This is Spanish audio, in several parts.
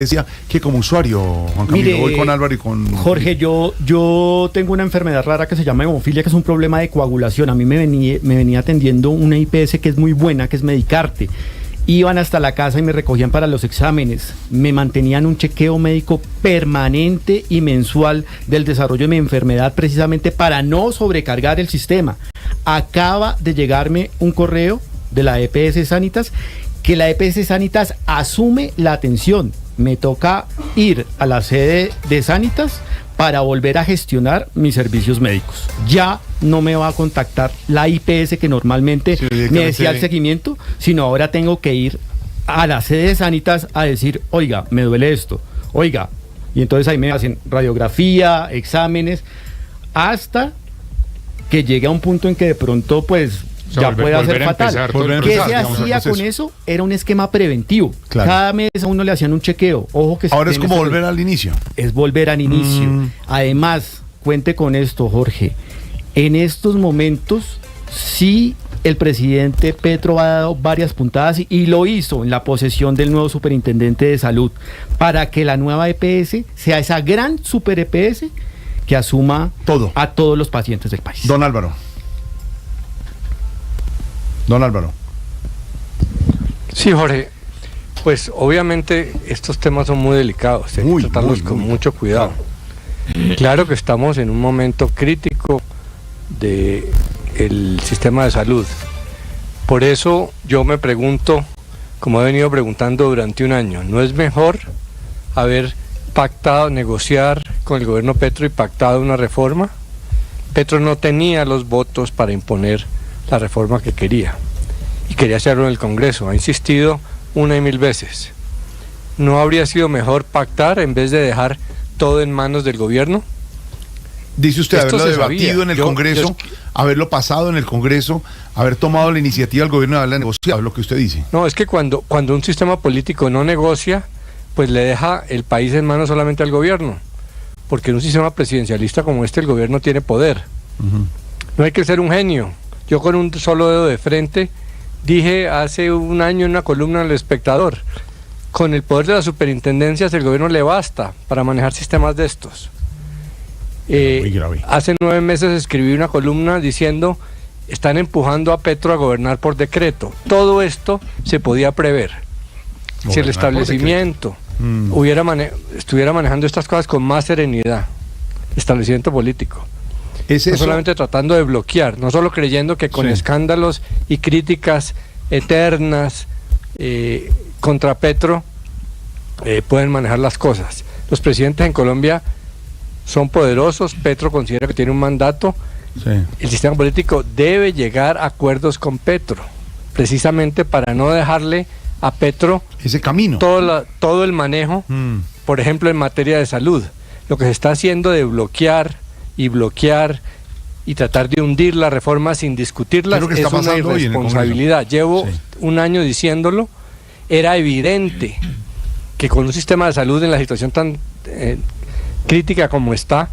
decía que como usuario, Juan Camilo, Mire, voy con Álvaro y con Jorge, yo tengo una enfermedad rara que se llama hemofilia, que es un problema de coagulación. A mí me venía atendiendo una IPS que es muy buena, que es Medicarte. Iban hasta la casa y me recogían para los exámenes. Me mantenían un chequeo médico permanente y mensual del desarrollo de mi enfermedad, precisamente para no sobrecargar el sistema. Acaba de llegarme un correo de la EPS Sanitas, que la EPS Sanitas asume la atención. Me toca ir a la sede de Sanitas para volver a gestionar mis servicios médicos. Ya no me va a contactar la IPS que normalmente me decía el seguimiento, sino ahora tengo que ir a la sede de Sanitas a decir, oiga, me duele esto, oiga, y entonces ahí me hacen radiografía, exámenes, hasta que llegue a un punto en que de pronto pues ya puede ser fatal. ¿Qué se hacía con eso? Era un esquema preventivo. Claro. Cada mes a uno le hacían un chequeo. Ojo que ahora es como volver al inicio. Es volver al inicio. Además, cuente con esto, Jorge. En estos momentos, sí, el presidente Petro ha dado varias puntadas y lo hizo en la posesión del nuevo superintendente de salud para que la nueva EPS sea esa gran super EPS que asuma todo a todos los pacientes del país. Don Álvaro. Sí, Jorge, pues obviamente estos temas son muy delicados, hay que tratarlos con mucho cuidado. Claro que estamos en un momento crítico del sistema de salud. Por eso yo me pregunto, como he venido preguntando durante un año, ¿no es mejor haber pactado, negociar con el gobierno Petro y pactado una reforma? Petro no tenía los votos para imponer la reforma que quería, y quería hacerlo en el Congreso, ha insistido una y mil veces. ¿No habría sido mejor pactar en vez de dejar todo en manos del gobierno? Dice usted haberlo debatido en el Congreso, haberlo pasado en el Congreso, haber tomado la iniciativa del gobierno de haberla negociado, lo que usted dice. No, es que cuando un sistema político no negocia, pues le deja el país en manos solamente al gobierno, porque en un sistema presidencialista como este el gobierno tiene poder. No hay que ser un genio. Yo con un solo dedo de frente dije hace un año en una columna al Espectador, con el poder de las superintendencias el gobierno le basta para manejar sistemas de estos. Hace 9 meses escribí una columna diciendo, están empujando a Petro a gobernar por decreto. Todo esto se podía prever. Si el establecimiento estuviera manejando estas cosas con más serenidad, establecimiento político. No solamente tratando de bloquear, no solo creyendo que con escándalos y críticas eternas contra Petro pueden manejar las cosas. Los presidentes en Colombia son poderosos, Petro considera que tiene un mandato, el sistema político debe llegar a acuerdos con Petro, precisamente para no dejarle a Petro ese camino, todo el manejo, por ejemplo en materia de salud. Lo que se está haciendo de bloquear y tratar de hundir la reforma sin discutirlas es una irresponsabilidad. Llevo un año diciéndolo. Era evidente que con un sistema de salud en la situación tan crítica como está,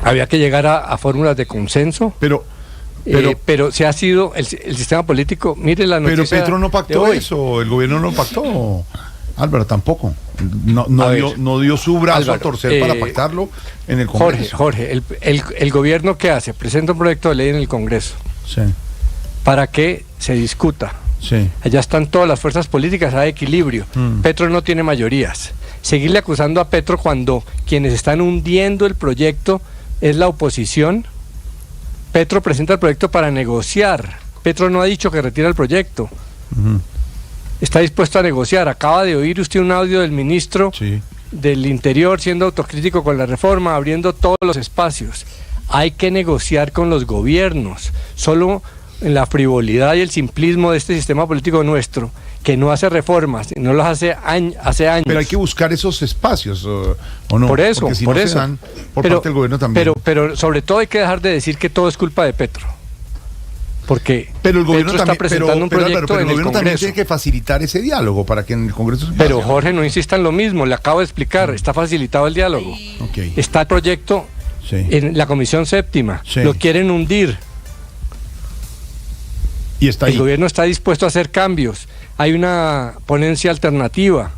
había que llegar a fórmulas de consenso, pero se ha sido el sistema político. Mire la noticia. Pero Petro no pactó eso, el gobierno no pactó. Álvaro tampoco. No dio su brazo a torcer para pactarlo en el Congreso. Jorge, el gobierno ¿qué hace? Presenta un proyecto de ley en el Congreso para que se discuta. Allá están todas las fuerzas políticas, hay equilibrio. Petro no tiene mayorías. Seguirle acusando a Petro cuando quienes están hundiendo el proyecto es la oposición. Petro presenta el proyecto para negociar. Petro no ha dicho que retira el proyecto. Está dispuesto a negociar. Acaba de oír usted un audio del ministro del Interior siendo autocrítico con la reforma, abriendo todos los espacios. Hay que negociar con los gobiernos. Solo en la frivolidad y el simplismo de este sistema político nuestro, que no hace reformas, no las hace años. Pero hay que buscar esos espacios, ¿o no? Por eso, porque si por no eso. Se dan por parte del gobierno también. Pero sobre todo hay que dejar de decir que todo es culpa de Petro. Porque el gobierno Petro está presentando un proyecto en el Congreso. También tiene que facilitar ese diálogo para que en el Congreso... Pero Jorge, no insista en lo mismo, le acabo de explicar, está facilitado el diálogo. Está el proyecto en la Comisión Séptima, lo quieren hundir. Y está ahí. El gobierno está dispuesto a hacer cambios. Hay una ponencia alternativa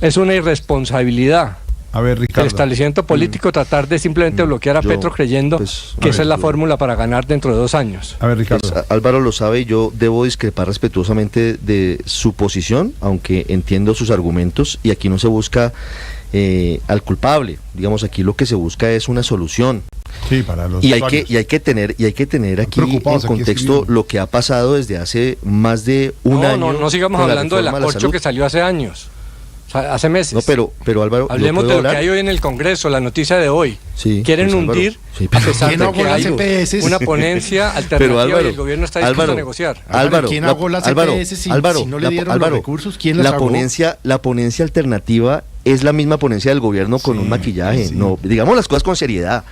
Es una irresponsabilidad. A ver, Ricardo. El establecimiento político tratar de simplemente bloquear a Petro creyendo que esa es la fórmula para ganar dentro de 2 años. A ver, Ricardo. Pues, Álvaro lo sabe, yo debo discrepar respetuosamente de su posición, aunque entiendo sus argumentos, y aquí no se busca al culpable. Digamos, aquí lo que se busca es una solución. Sí, para los y hay que tener aquí en contexto lo que ha pasado desde hace más de un año. No sigamos hablando del acorcho que salió hace años. Hace meses. No, pero Álvaro, hablemos de lo que hay hoy en el Congreso, la noticia de hoy. Sí, quieren pues, hundir, sí, a pesar de que hay EPS? una ponencia alternativa Álvaro, y el gobierno está dispuesto a negociar. Álvaro, ¿quién hago las EPS si no le dieron los recursos? ¿Quién las hago? La ponencia alternativa es la misma ponencia del gobierno con un maquillaje. Sí. No, digamos las cosas con seriedad.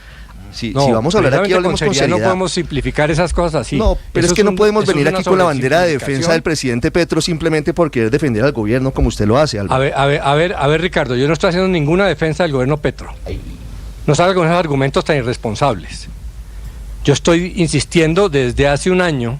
Si vamos a hablar aquí, hablemos con seriedad. No podemos simplificar esas cosas así. No, pero es que no podemos venir aquí con la bandera de defensa del presidente Petro simplemente por querer defender al gobierno como usted lo hace, Álvaro. A ver, Ricardo, yo no estoy haciendo ninguna defensa del gobierno Petro. No salga con esos argumentos tan irresponsables. Yo estoy insistiendo desde hace un año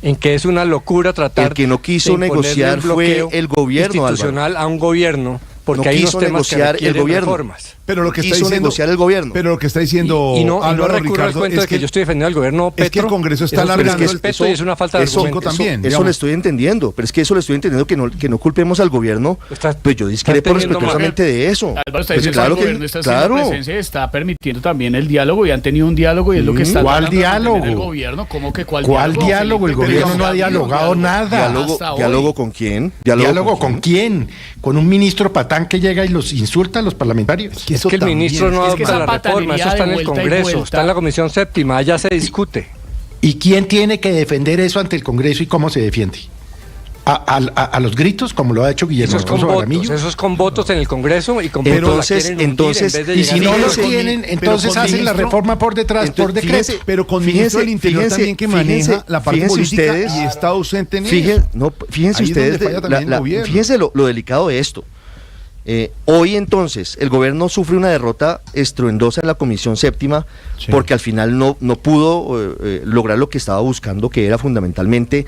en que es una locura tratar el que no quiso negociar fue el gobierno institucional Álvaro. A un gobierno. Porque no hay quiso unos temas negociar que el gobierno. Reformas. Pero lo que está quiso diciendo, negociar el gobierno. Pero lo que está diciendo y no Álvaro, recurre al cuento de que yo estoy defendiendo al gobierno Petro. Es que el Congreso está alargando el peso y es una falta de argumento. Eso lo estoy entendiendo, pero es que eso lo estoy entendiendo, que no culpemos al gobierno. Pues yo discrepo respetuosamente de eso. Álvaro, está diciendo que el gobierno está haciendo presencia, está permitiendo también el diálogo y han tenido un diálogo y es lo que está ¿Cuál diálogo? El gobierno, ¿cómo que ¿cuál diálogo? El gobierno no ha dialogado nada. ¿Diálogo con quién? ¿Diálogo con quién? Con un ministro patán que llega y los insulta a los parlamentarios. Es que el ministro no adopta la reforma, eso está en el Congreso, está en la Comisión Séptima, allá se discute. ¿Y quién tiene que defender eso ante el Congreso y cómo se defiende? A los gritos, como lo ha hecho Guillermo Alfonso Jaramillo. Eso es con votos en el Congreso y con votos entonces y si no los tienen, entonces hacen la reforma por detrás, por decreto. Pero con ministro del Interior también que maneja la parte política y está ausente en fíjense ustedes, fíjense lo delicado de esto. Hoy entonces el gobierno sufre una derrota estruendosa en la Comisión Séptima porque al final no pudo lograr lo que estaba buscando, que era fundamentalmente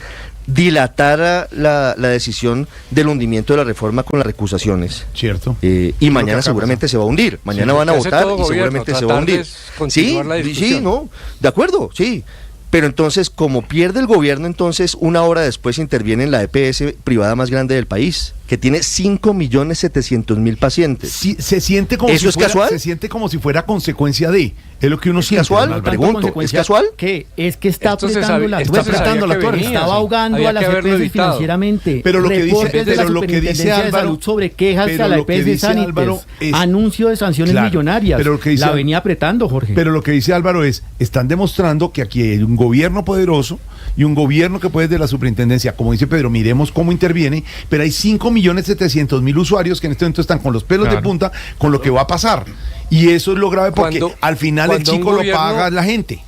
dilatar la decisión del hundimiento de la reforma con las recusaciones. Cierto. Y mañana seguramente se va a hundir. Mañana van a votar y seguramente se va a hundir. Sí, no, de acuerdo, sí. Pero entonces, como pierde el gobierno, entonces una hora después interviene en la EPS privada más grande del país, que tiene 5.700.000 pacientes. Sí, se siente como ¿Eso es casual? Se siente como si fuera consecuencia de. Es lo que uno siente. ¿Casual? Pregunto, ¿es casual? ¿Qué? Es que está apretando la tuerca. Estaba ahogando a las EPS financieramente. Pero lo que dice Álvaro sobre quejas a la EPS Sanitas, anuncio de sanciones millonarias. La venía apretando, Jorge. Pero lo que dice Álvaro están demostrando que aquí hay un gobierno poderoso y un gobierno que puede desde la superintendencia, como dice Pedro, miremos cómo interviene, pero hay 5.700.000 usuarios que en este momento están con los pelos de punta con lo que va a pasar. Y eso es lo grave porque al final el chico lo paga la gente.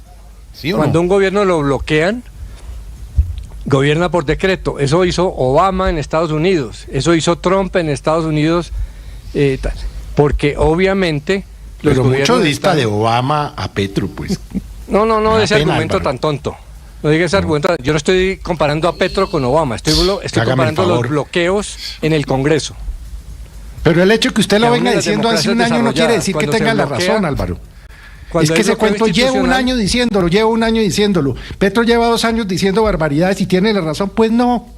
¿Sí o cuando no? un gobierno lo bloquean, gobierna por decreto. Eso hizo Obama en Estados Unidos, eso hizo Trump en Estados Unidos, porque obviamente los pero mucho dista de Obama a Petro, pues. No, ese argumento tan tonto. No diga ese argumento. Yo no estoy comparando a Petro con Obama, estoy comparando los bloqueos en el Congreso. Pero el hecho que usted lo venga diciendo hace un año no quiere decir que tenga la razón, Álvaro. Es que ese cuento llevo un año diciéndolo. Petro lleva 2 años diciendo barbaridades y tiene la razón, pues no.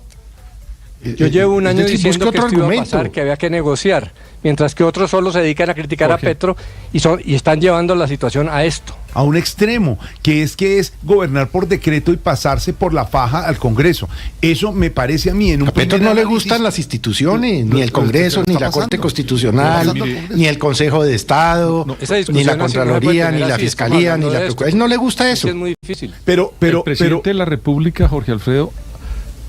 Yo llevo un año diciendo que esto iba a pasar, que había que negociar, mientras que otros solo se dedican a criticar a Petro y están llevando la situación a esto. A un extremo, que es gobernar por decreto y pasarse por la faja al Congreso. Eso me parece a mí en un a Petro no le gustan las instituciones, ni el Congreso, ni la Corte Constitucional, ni el Consejo de Estado, ni la Contraloría, ni la Fiscalía, ni la Procuraduría. A él no le gusta eso. Es muy difícil. Pero el presidente de la República, Jorge Alfredo,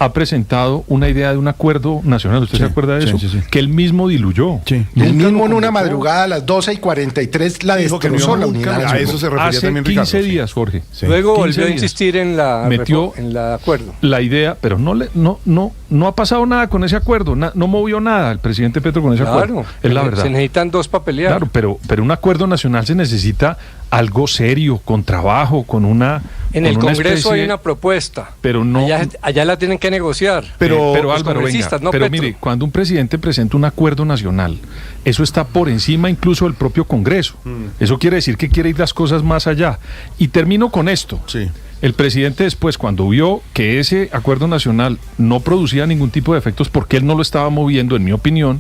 ha presentado una idea de un acuerdo nacional. ¿Usted se acuerda de eso? Sí. Que él mismo diluyó. Sí. Él mismo en una madrugada a las 12:43 la destrozó la unidad. A eso se refería hace también 15 Ricardo, días, Jorge. Sí. Luego volvió a insistir en metió en el acuerdo. La idea, pero no ha pasado nada con ese acuerdo. No movió nada el presidente Petro con ese acuerdo. Es la verdad. Se necesitan 2 para pelear. Claro, pero un acuerdo nacional se necesita algo serio, con trabajo, con una... En el Congreso hay una propuesta, pero no... Allá la tienen que negociar. Pero Álvaro, venga, no pero mire, cuando un presidente presenta un acuerdo nacional, eso está por encima incluso del propio Congreso. Eso quiere decir que quiere ir las cosas más allá. Y termino con esto. Sí. El presidente después, cuando vio que ese acuerdo nacional no producía ningún tipo de efectos porque él no lo estaba moviendo, en mi opinión,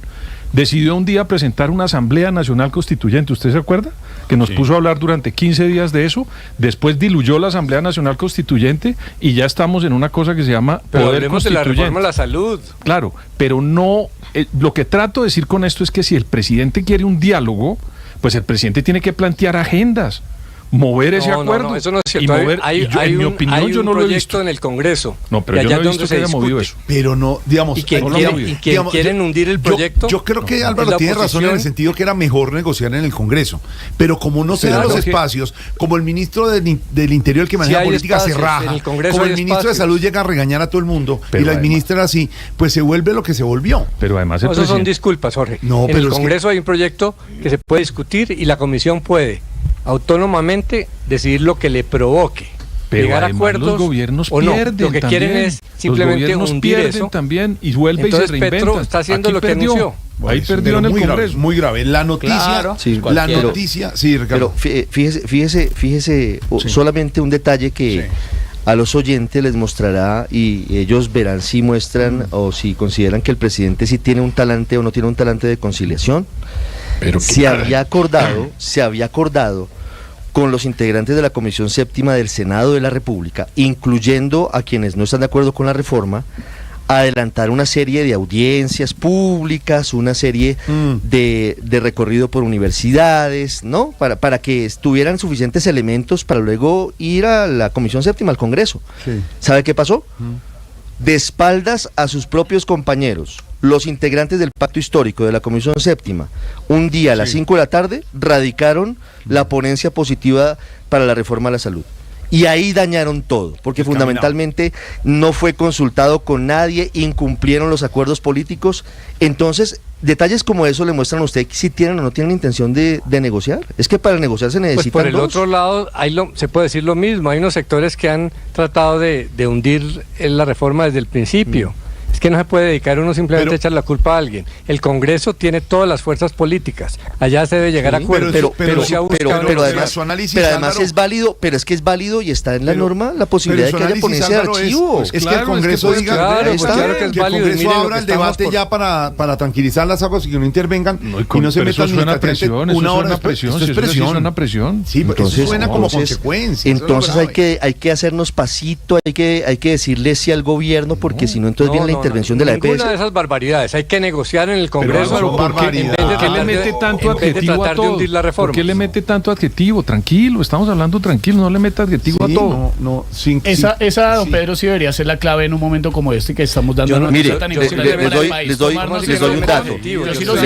decidió un día presentar una Asamblea Nacional Constituyente. ¿Usted se acuerda? Que nos puso a hablar durante 15 días de eso. Después diluyó la Asamblea Nacional Constituyente y ya estamos en una cosa que se llama Poder Constituyente. De la reforma a la salud. Claro, pero no... lo que trato de decir con esto es que si el presidente quiere un diálogo, pues el presidente tiene que plantear agendas, mover ese acuerdo. No, eso no es cierto. En mi opinión, yo no lo he visto en el Congreso. No, pero yo no he visto que haya movido eso. Pero no, digamos... ¿Y quieren hundir el proyecto? Yo creo que Álvaro tiene razón en el sentido que era mejor negociar en el Congreso. Pero como no se dan los espacios, como el ministro del Interior, el que maneja política, se raja, como el ministro de Salud llega a regañar a todo el mundo, y la ministra así, pues se vuelve lo que se volvió. Pero además eso son disculpas, Jorge. En el Congreso hay un proyecto que se puede discutir y la Comisión puede autónomamente decidir lo que le provoque, pero llegar a acuerdos, los gobiernos o no. pierden. Lo que también quieren es simplemente hundir eso también y vuelve. Entonces y se reinventa. Petro está haciendo lo que anunció. Ahí perdió en el Congreso. Muy grave. La noticia, sí, Ricardo. Pero fíjese solamente un detalle que a los oyentes les mostrará y ellos verán si muestran o si consideran que el presidente sí tiene un talante o no tiene un talante de conciliación. Pero se había acordado con los integrantes de la Comisión Séptima del Senado de la República, incluyendo a quienes no están de acuerdo con la reforma, adelantar una serie de audiencias públicas, una serie de recorrido por universidades, ¿no? Para que tuvieran suficientes elementos para luego ir a la Comisión Séptima, al Congreso. Sí. ¿Sabe qué pasó? De espaldas a sus propios compañeros, los integrantes del Pacto Histórico de la Comisión Séptima, un día a las 5 de la tarde, radicaron la ponencia positiva para la reforma a la salud. Y ahí dañaron todo, porque fundamentalmente no fue consultado con nadie, incumplieron los acuerdos políticos. Entonces, detalles como eso le muestran a usted si tienen o no tienen intención de negociar. Es que para negociar se necesitan pues por el otro lado, se puede decir lo mismo. Hay unos sectores que han tratado de hundir la reforma desde el principio. Es que no se puede dedicar uno simplemente a echar la culpa a alguien. El Congreso tiene todas las fuerzas políticas. Allá se debe llegar a acuerdos. Pero además es válido, pero es que es válido y está en la norma la posibilidad de que haya ponencia de archivo. Es que el Congreso diga, que el Congreso abra el debate ya para tranquilizar las aguas y que no intervengan y no se metan ni una hora después. Eso es presión. Sí, eso suena como consecuencia. Entonces hay que hacernos pasito, hay que decirle sí al gobierno, porque si no, entonces viene la intervención de la EPS. Ninguna de esas barbaridades. Hay que negociar en el Congreso. ¿Por qué le mete tanto adjetivo a todo? ¿Por qué le mete tanto adjetivo? Tranquilo, estamos hablando tranquilo, no le meta adjetivo a todo. Esa, don Pedro, sí debería ser la clave en un momento como este que estamos dando. Mire, les doy un dato. Yo sí los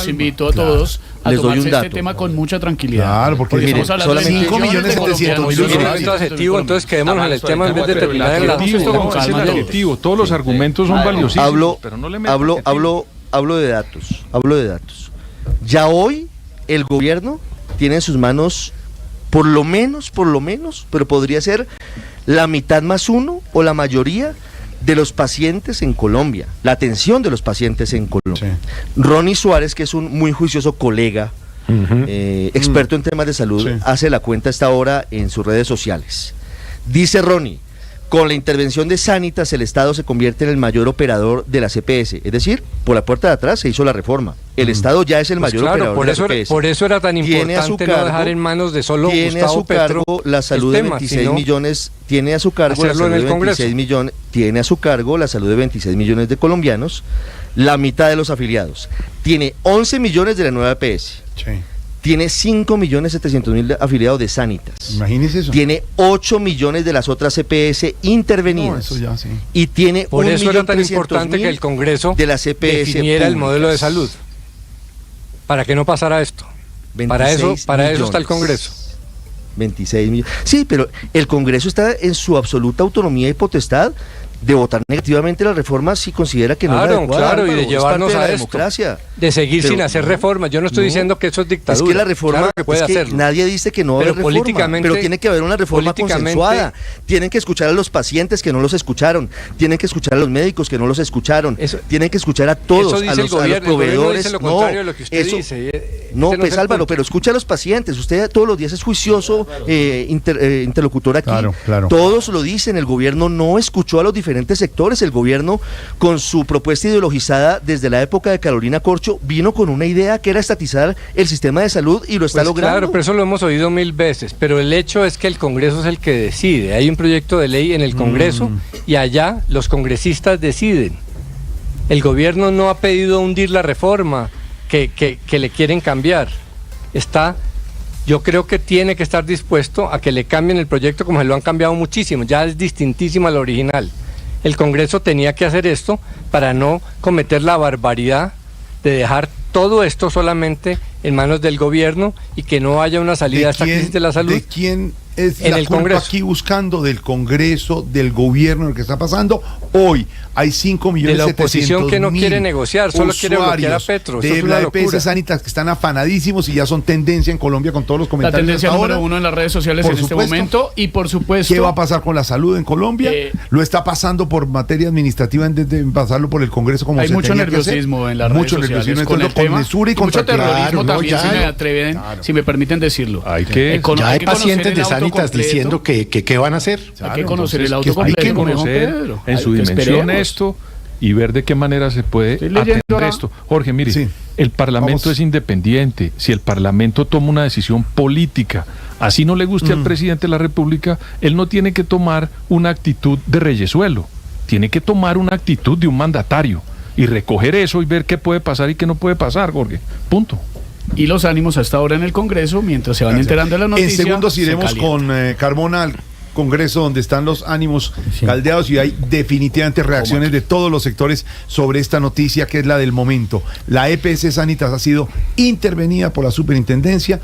invito a todos a tomarse este tema con mucha tranquilidad. Claro, porque estamos hablando de 5.700.000. Entonces quedémonos en el tema en vez de terminar en la adjetivo. Todos los argumentos son valiosísimos, pero no le hablo de datos. Ya hoy el gobierno tiene en sus manos por lo menos, pero podría ser la mitad más uno o la mayoría de los pacientes en Colombia, la atención de los pacientes en Colombia. Sí. Ronnie Suárez, que es un muy juicioso colega, experto en temas de salud, hace la cuenta a esta hora en sus redes sociales. Dice Ronnie: con la intervención de Sanitas, el Estado se convierte en el mayor operador de la CPS. Es decir, por la puerta de atrás se hizo la reforma. El Estado ya es el mayor operador de la CPS. Por eso era tan importante no dejar en manos de solo Gustavo Petro la salud de 26 millones. Tiene a su cargo la salud de 26 millones. Tiene a su cargo la salud de 26 millones de colombianos, la mitad de los afiliados. Tiene 11 millones de la nueva EPS. Sí. Tiene 5.700.000 afiliados de Sanitas. Imagínese eso. Tiene 8 millones de las otras CPS intervenidas. No, eso ya, sí. Y tiene por eso era tan importante que el Congreso de la CPS definiera el modelo de salud. Para que no pasara esto. Para eso está el Congreso. 26 millones. Sí, pero el Congreso está en su absoluta autonomía y potestad de votar negativamente la reforma si considera que no es adecuada. Claro, y de llevarnos a esto, democracia. De seguir sin hacer reformas. Yo no estoy diciendo que eso es dictadura. Es que la reforma, claro que puede hacerlo. Nadie dice que no va a haber reforma, pero tiene que haber una reforma consensuada. Tienen que escuchar a los pacientes que no los escucharon, tienen que escuchar a los médicos que no los escucharon, tienen que escuchar a todos, a los proveedores. Pues Álvaro, pero escucha a los pacientes. Usted todos los días es juicioso, interlocutor aquí. Claro. Todos lo dicen, el gobierno no escuchó a los diferentes sectores, el gobierno con su propuesta ideologizada desde la época de Carolina Corcho vino con una idea que era estatizar el sistema de salud y lo está logrando. Claro, pero eso lo hemos oído 1000 veces, pero el hecho es que el Congreso es el que decide. Hay un proyecto de ley en el Congreso y allá los congresistas deciden. El gobierno no ha pedido hundir la reforma que le quieren cambiar. Yo creo que tiene que estar dispuesto a que le cambien el proyecto como se lo han cambiado muchísimo, ya es distintísima al original. El Congreso tenía que hacer esto para no cometer la barbaridad de dejar todo esto solamente en manos del gobierno y que no haya una salida a esta crisis de la salud. ¿De quién es en la el culpa Congreso aquí buscando? ¿Del Congreso, del gobierno, el que está pasando? Hoy hay 5.700.000 de la oposición que no quiere negociar, solo quiere bloquear a Petro. De la EPS Sanitas que están afanadísimos y ya son tendencia en Colombia con todos los comentarios. La tendencia número uno en las redes sociales en este momento, y por supuesto... ¿Qué va a pasar con la salud en Colombia? Lo está pasando por materia administrativa en vez de pasarlo por el Congreso como hay se mucho tenía que hacer. Nerviosismo en las redes sociales con el tema. Mesura y mucho terrorismo también, si me permiten decirlo. Ya hay pacientes de Sanitas diciendo que qué van a hacer. Hay que conocer el auto completo. Hay que conocer en su dimensión esto y ver de qué manera se puede atender esto. Jorge, mire, el Parlamento es independiente. Si el Parlamento toma una decisión política, así no le guste al presidente de la República, él no tiene que tomar una actitud de reyesuelo, tiene que tomar una actitud de un mandatario y recoger eso y ver qué puede pasar y qué no puede pasar, Jorge. Punto. Y los ánimos hasta ahora en el Congreso, mientras se van enterando de la noticia. En segundos iremos con Carmona al Congreso, donde están los ánimos caldeados y hay definitivamente reacciones de todos los sectores sobre esta noticia que es la del momento. La EPS Sanitas ha sido intervenida por la Superintendencia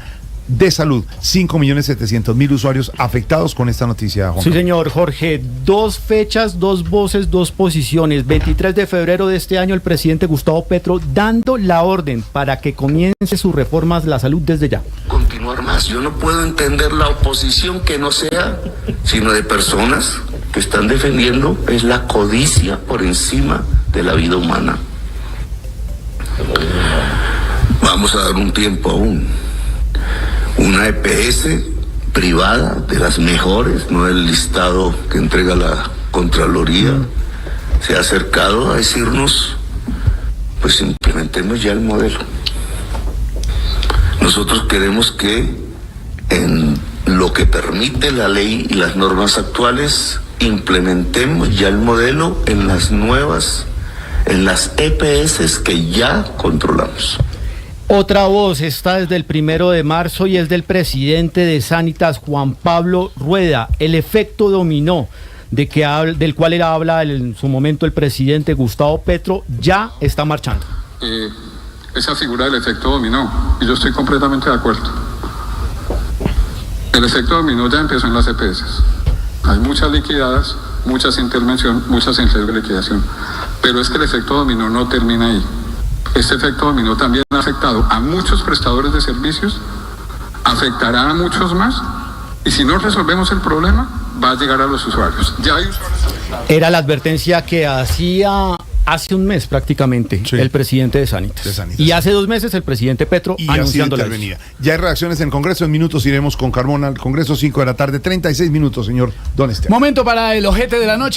de Salud. 5.700.000 usuarios afectados con esta noticia, Juan. Sí, señor Jorge. 2 fechas, 2 voces, 2 posiciones. 23 de febrero de este año, el presidente Gustavo Petro dando la orden para que comience sus reformas de la salud desde ya. Continuar más. Yo no puedo entender la oposición que no sea, sino de personas que están defendiendo es la codicia por encima de la vida humana. Vamos a dar un tiempo aún. Una EPS privada, de las mejores, no el listado que entrega la Contraloría, se ha acercado a decirnos, pues implementemos ya el modelo. Nosotros queremos que en lo que permite la ley y las normas actuales, implementemos ya el modelo en las nuevas, en las EPS que ya controlamos. Otra voz está desde el 1 de marzo y es del presidente de Sanitas, Juan Pablo Rueda. El efecto dominó del cual habla en su momento el presidente Gustavo Petro ya está marchando. Esa figura del efecto dominó, y yo estoy completamente de acuerdo. El efecto dominó ya empezó en las EPS. Hay muchas liquidadas, muchas intervención, muchas en riesgo de liquidación, pero es que el efecto dominó no termina ahí. Este efecto dominó también ha afectado a muchos prestadores de servicios, afectará a muchos más, y si no resolvemos el problema, va a llegar a los usuarios. Ya hay usuarios afectados. Era la advertencia que hacía hace un mes prácticamente el presidente de Sanitas. Y hace 2 meses el presidente Petro anunciando la intervenida. Ya hay reacciones en el Congreso. En minutos iremos con Carmona al Congreso, 5 de la tarde, 36 minutos, señor Don Esteban. Momento para el ojete de la noche.